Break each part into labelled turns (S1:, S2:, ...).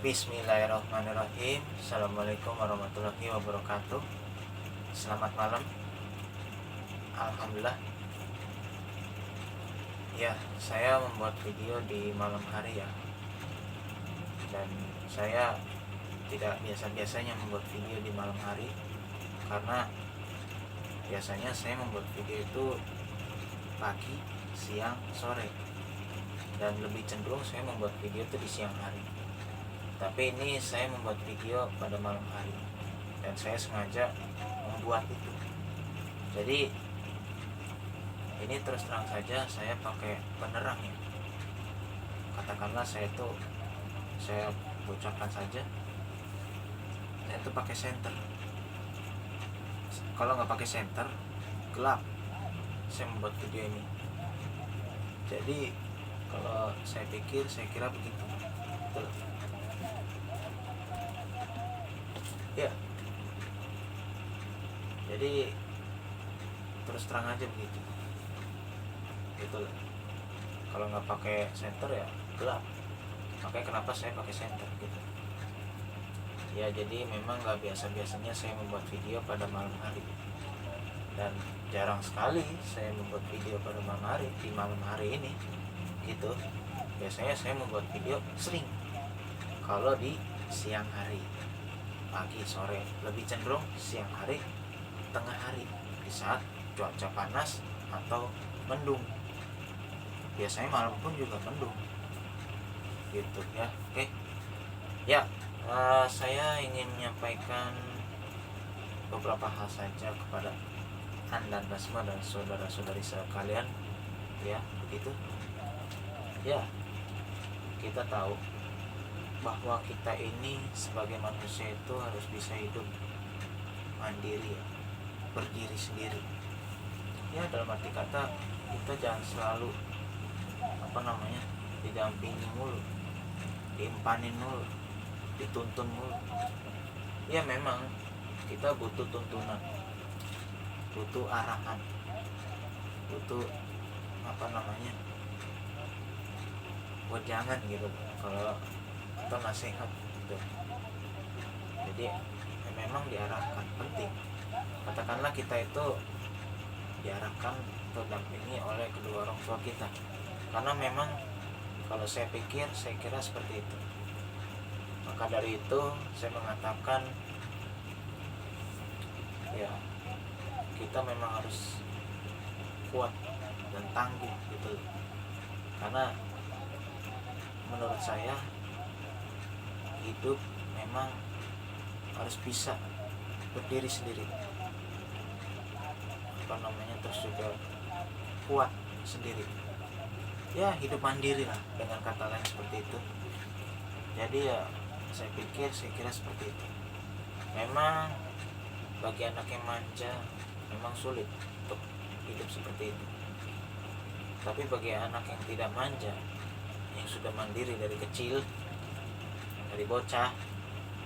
S1: Bismillahirrahmanirrahim. Assalamualaikum warahmatullahi wabarakatuh. Selamat malam. Alhamdulillah. Ya, saya membuat video di malam hari ya. Dan saya tidak biasa-biasanya membuat video di malam hari, karena biasanya saya membuat video itu pagi, siang, sore. Dan lebih cenderung saya membuat video itu di siang hari. Tapi ini saya membuat video pada malam hari, dan saya sengaja membuat itu. Jadi ini terus terang saja saya pakai penerang ya. Katakanlah saya bocorkan saja, saya itu pakai senter. Kalau nggak pakai senter, gelap saya membuat video ini. Jadi kalau saya kira begitu. Betul. Ya, jadi terus terang aja begitu. Gitu. Kalau nggak pakai senter ya gelap. Makanya kenapa saya pakai senter gitu. Ya, jadi memang nggak biasanya saya membuat video pada malam hari, dan jarang sekali saya membuat video pada malam hari, di malam hari ini gitu. Biasanya saya membuat video sering kalau di siang hari, pagi, sore. Lebih cenderung siang hari, tengah hari, di saat cuaca panas atau mendung. Biasanya malam pun juga mendung gitu ya. Oke ya, saya ingin menyampaikan beberapa hal saja kepada anda semua dan saudara-saudari sekalian ya. Begitu ya, kita tahu bahwa kita ini sebagai manusia itu harus bisa hidup mandiri ya, berdiri sendiri ya. Dalam arti kata, kita jangan selalu didampingi mulu, diimpanin mulu, dituntun mulu. Ya memang kita butuh tuntunan, butuh arahan, butuh wejangan gitu kalau atau nasihat gitu. Jadi memang diarahkan, penting. Katakanlah kita itu diarahkan atau dampingi oleh kedua orang tua kita, karena memang kalau saya kira seperti itu. Maka dari itu saya mengatakan ya, kita memang harus kuat dan tangguh gitu. Karena menurut saya hidup memang harus bisa berdiri sendiri, terus juga kuat sendiri ya, hidup mandiri lah, dengan kata lain seperti itu. Jadi ya, saya kira seperti itu. Memang bagi anak yang manja memang sulit untuk hidup seperti itu, tapi bagi anak yang tidak manja, yang sudah mandiri dari kecil, dari bocah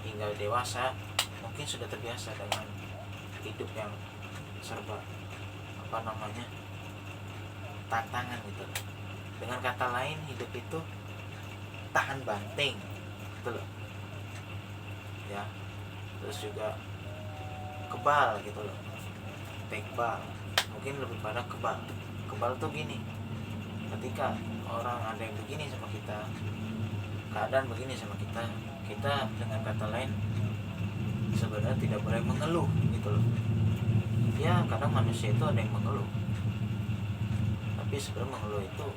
S1: hingga dewasa, mungkin sudah terbiasa dengan hidup yang serba tantangan gitu. Dengan kata lain, hidup itu tahan banting gitu loh ya. Terus juga kebal gitu loh, tekbal, mungkin lebih pada kebal tuh gini, ketika orang ada yang begini sama kita, keadaan begini sama kita dengan kata lain sebenarnya tidak boleh mengeluh gitu loh ya. Kadang manusia itu ada yang mengeluh, tapi sebenarnya mengeluh itu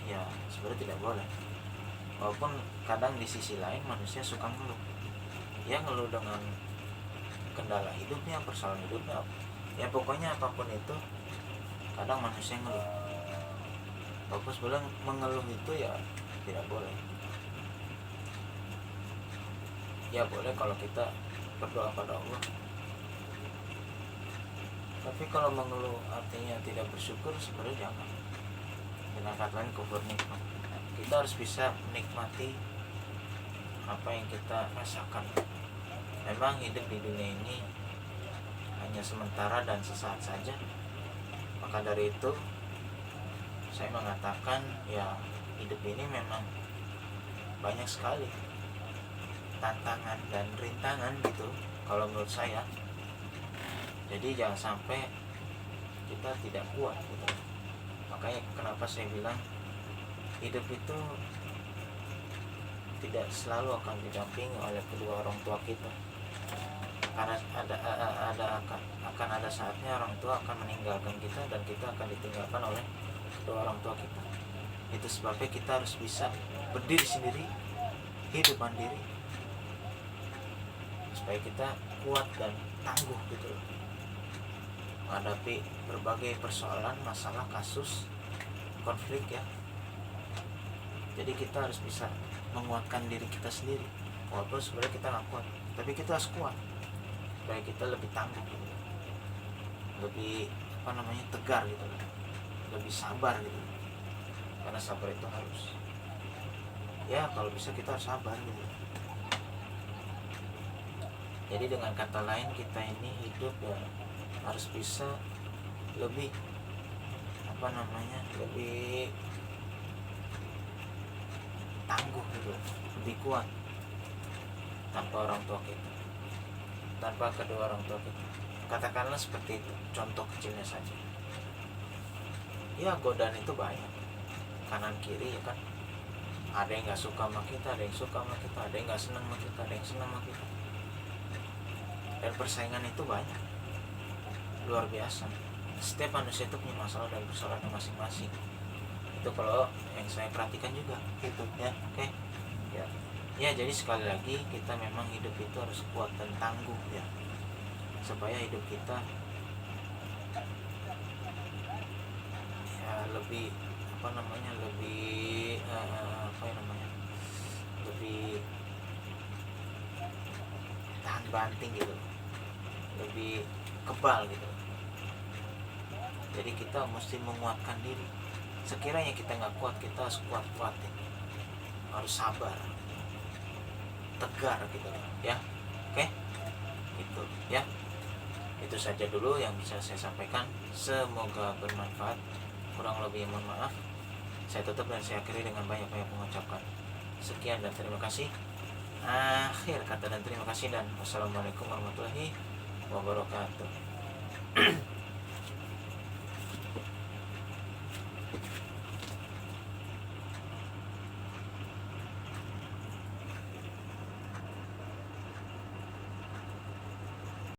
S1: ya sebenarnya tidak boleh. Walaupun kadang di sisi lain manusia suka ngeluh ya, ngeluh dengan kendala hidupnya, persoalan hidupnya ya, pokoknya apapun itu kadang manusia ngeluh. Bagus bilang mengeluh itu ya tidak boleh ya. Boleh kalau kita berdoa pada Allah, tapi kalau mengeluh artinya tidak bersyukur, sebenarnya jangan. Dengan kata lain, kufur nikmat. Kita harus bisa menikmati apa yang kita rasakan. Memang hidup di dunia ini hanya sementara dan sesaat saja. Maka dari itu saya mengatakan ya, hidup ini memang banyak sekali tantangan dan rintangan gitu kalau menurut saya. Jadi jangan sampai kita tidak kuat gitu. Makanya kenapa saya bilang hidup itu tidak selalu akan didampingi oleh kedua orang tua kita, karena akan ada saatnya orang tua akan meninggalkan kita dan kita akan ditinggalkan oleh kedua orang tua kita. Itu sebabnya kita harus bisa berdiri sendiri, hidup mandiri, supaya kita kuat dan tangguh gitu loh menghadapi berbagai persoalan, masalah, kasus, konflik ya. Jadi kita harus bisa menguatkan diri kita sendiri, walaupun sebenarnya kita nggak kuat, tapi kita harus kuat supaya kita lebih tangguh gitu, lebih tegar gitu, lebih sabar gitu. Karena sabar itu harus, ya kalau bisa kita harus sabar gitu. Jadi dengan kata lain, kita ini hidup ya harus bisa lebih lebih tangguh gitu, lebih kuat tanpa orang tua kita, tanpa kedua orang tua kita. Katakanlah seperti itu, contoh kecilnya saja. Ya godaan itu banyak, kanan kiri ya kan. Ada yang nggak suka sama kita, ada yang suka sama kita, ada yang nggak senang sama kita, ada yang senang sama kita. Dan persaingan itu banyak, luar biasa. Setiap manusia itu punya masalah dan persoalannya masing-masing. Itu kalau yang saya perhatikan juga gitu ya. Oke. Ya jadi sekali lagi, kita memang hidup itu harus kuat dan tangguh ya, supaya hidup kita ya lebih lebih tahan banting gitu, lebih kebal gitu. Jadi kita mesti menguatkan diri. Sekiranya kita nggak kuat, kita harus kuatin, harus sabar, tegar gitu ya. Oke, gitu ya. Itu saja dulu yang bisa saya sampaikan, semoga bermanfaat. Kurang lebih mohon maaf. Saya tutup dan saya akhiri dengan banyak-banyak mengucapkan sekian dan terima kasih. Akhir kata dan terima kasih, dan wassalamualaikum warahmatullahi wabarakatuh.